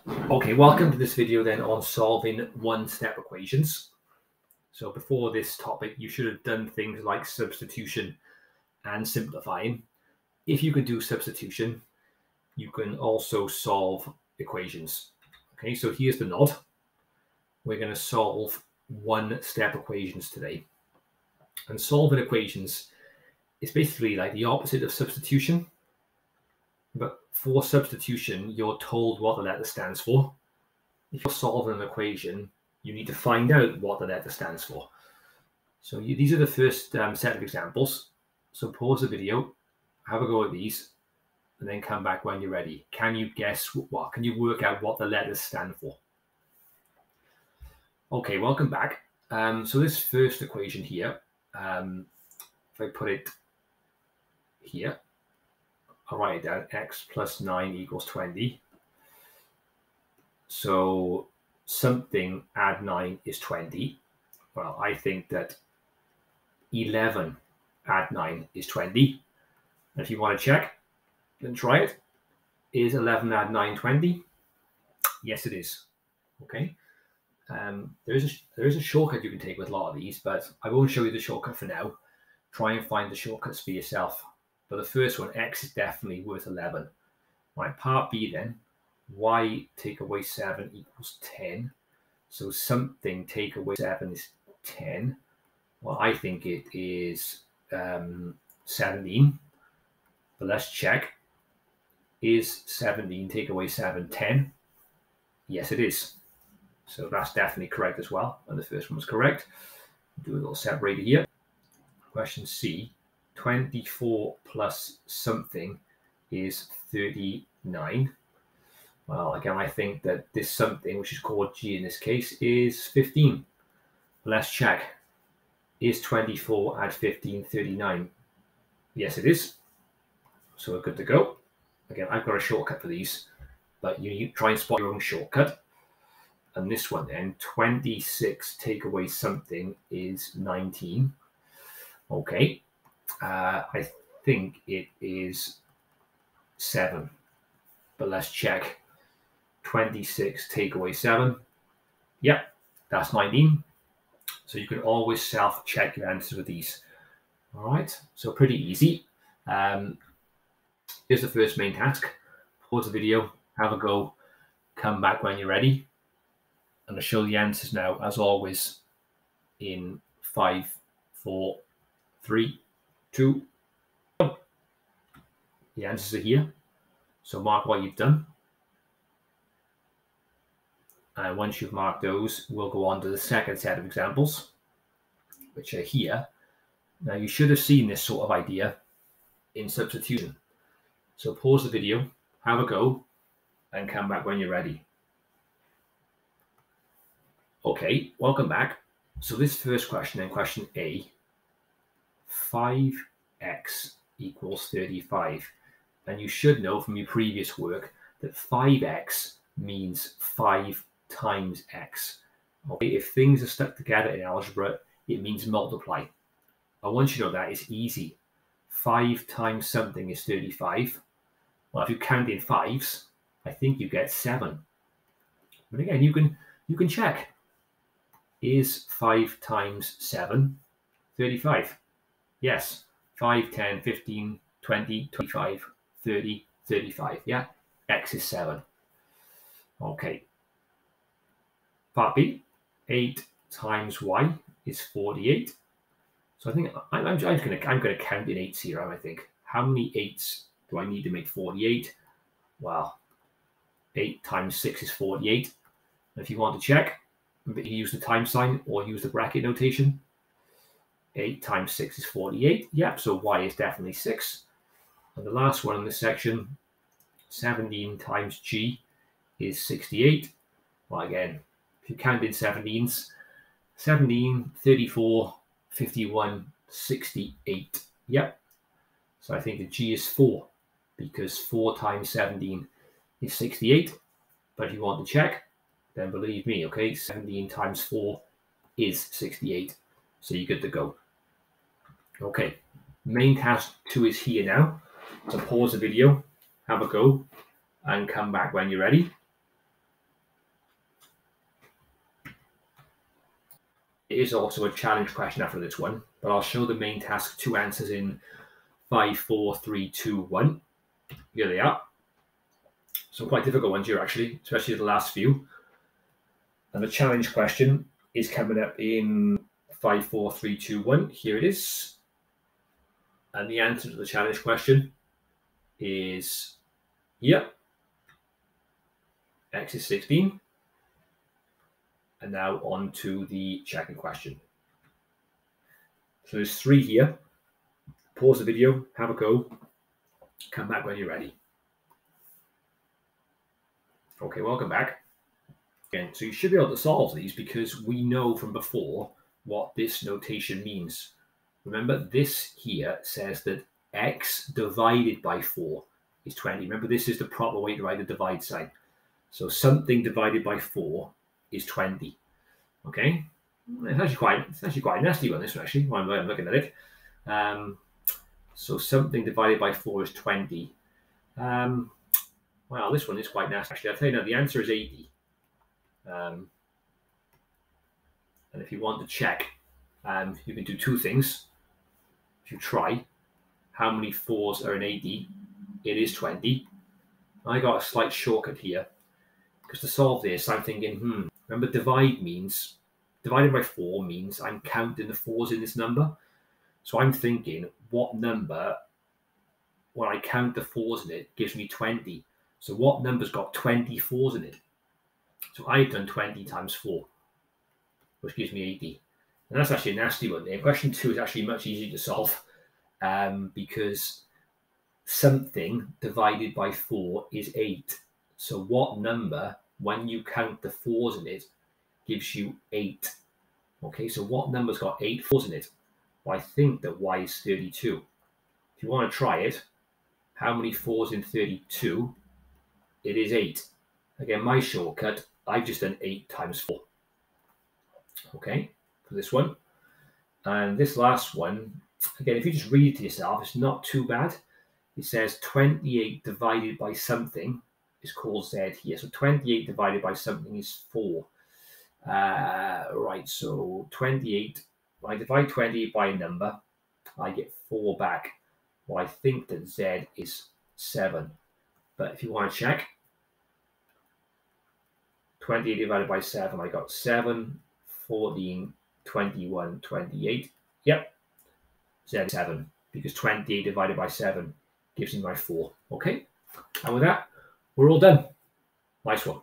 Okay, welcome to this video then on solving one-step equations. So before this topic, you should have done things like substitution and simplifying. If you can do substitution, you can also solve equations. Okay, so here's the nod. We're going to solve one-step equations today. And solving equations is basically like the opposite of substitution. But for substitution, you're told what the letter stands for. If you're solving an equation, you need to find out what the letter stands for. So these are the first set of examples. So pause the video, have a go at these, and then come back when you're ready. Can you guess what? Can you work out what the letters stand for? Okay, welcome back. So this first equation here, if I put it here, I'll write it down, x plus 9 equals 20. So something add 9 is 20. Well, I think that 11 add 9 is 20. And if you want to check, then try it. Is 11 add 9 20? Yes, it is. Okay. There is a shortcut you can take with a lot of these, but I won't show you the shortcut for now. Try and find the shortcuts for yourself. But the first one, x is definitely worth 11. Right, part B then, y take away 7 equals 10. So something take away 7 is 10. Well, I think it is 17. But let's check. Is 17 take away 7 10? Yes, it is. So that's definitely correct as well. And the first one was correct. Do a little separator here. Question C. 24 plus something is 39. Well, again, I think that this something, which is called G in this case, is 15. Let's check. Is 24 add 15 39? Yes, it is. So we're good to go. Again, I've got a shortcut for these, but you try and spot your own shortcut. And this one then, 26 take away something is 19. Okay. I think it is 7. But let's check. 26 take away 7. Yep, that's 19. So you can always self-check your answers with these. All right, so pretty easy. Here's the first main task. Pause the video, have a go, come back when you're ready. And I'll show the answers now, as always, in 5, 4, 3, 2, 1. The answers are here. So mark what you've done. And once you've marked those, we'll go on to the second set of examples, which are here. Now, you should have seen this sort of idea in substitution. So pause the video, have a go, and come back when you're ready. Okay, welcome back. So this first question, then question A, 5x equals 35. And you should know from your previous work that 5x means 5 times x. Okay, if things are stuck together in algebra, it means multiply. And once you know that, it's easy. 5 times something is 35. Well, if you count in fives, I think you get 7. But again, you can check. Is 5 times 7 35? Yes. 5, 10, 15, 20, 25, 30, 35. Yeah, x is 7. Okay. Part B, 8 times y is 48. So I think I'm going to count in 8s here, I think. How many 8s do I need to make 48? Well, 8 times 6 is 48. And if you want to check, you use the time sign or use the bracket notation. 8 times 6 is 48. Yep, so y is definitely 6. And the last one in this section, 17 times g is 68. Well, again, if you count in 17s, 17, 34, 51, 68. Yep. So I think the g is 4 because 4 times 17 is 68. But if you want to check, then believe me, okay, 17 times 4 is 68. So you're good to go. Okay, main task 2 is here now. So pause the video, have a go, and come back when you're ready. It is also a challenge question after this one, but I'll show the main task 2 answers in 5, 4, 3, 2, 1. Here they are. Some quite difficult ones here, actually, especially the last few. And the challenge question is coming up in 5, 4, 3, 2, 1. Here it is. And the answer to the challenge question is here. X is 16. And now on to the checking question. So there's 3 here. Pause the video, have a go, come back when you're ready. Okay, welcome back. Again, so you should be able to solve these because we know from before what this notation means. Remember, this here says that x divided by 4 is 20. Remember, this is the proper way to write the divide sign. So something divided by 4 is 20. Okay? It's actually quite a nasty one, this one, actually, while I'm looking at it. So something divided by 4 is 20. Well, this one is quite nasty. Actually, I'll tell you now, the answer is 80. And if you want to check, you can do 2 things. If you try how many 4s are in 80, it is 20. I got a slight shortcut here. Because to solve this, I'm thinking, remember divided by 4 means I'm counting the 4s in this number. So I'm thinking, what number, when I count the 4s in it, gives me 20. So what number's got 20 4s in it? So I've done 20 times 4, which gives me 80. And that's actually a nasty one there. Question 2 is actually much easier to solve because something divided by 4 is 8. So what number, when you count the 4s in it, gives you 8? Okay, so what number's got 8 4s in it? Well, I think that y is 32. If you want to try it, how many 4s in 32? It is 8. Again, my shortcut, I've just done 8 times 4. Okay, for this one. And this last one, again, if you just read it to yourself, it's not too bad. It says 28 divided by something is called z here. So 28 divided by something is 4. Right, so 28, when I divide 28 by a number, I get 4 back. Well, I think that z is 7. But if you want to check, 28 divided by 7, I got 7, 14, 21, 28. Yep, z is 7, because 28 divided by 7 gives me my 4. Okay, and with that, we're all done. Nice one.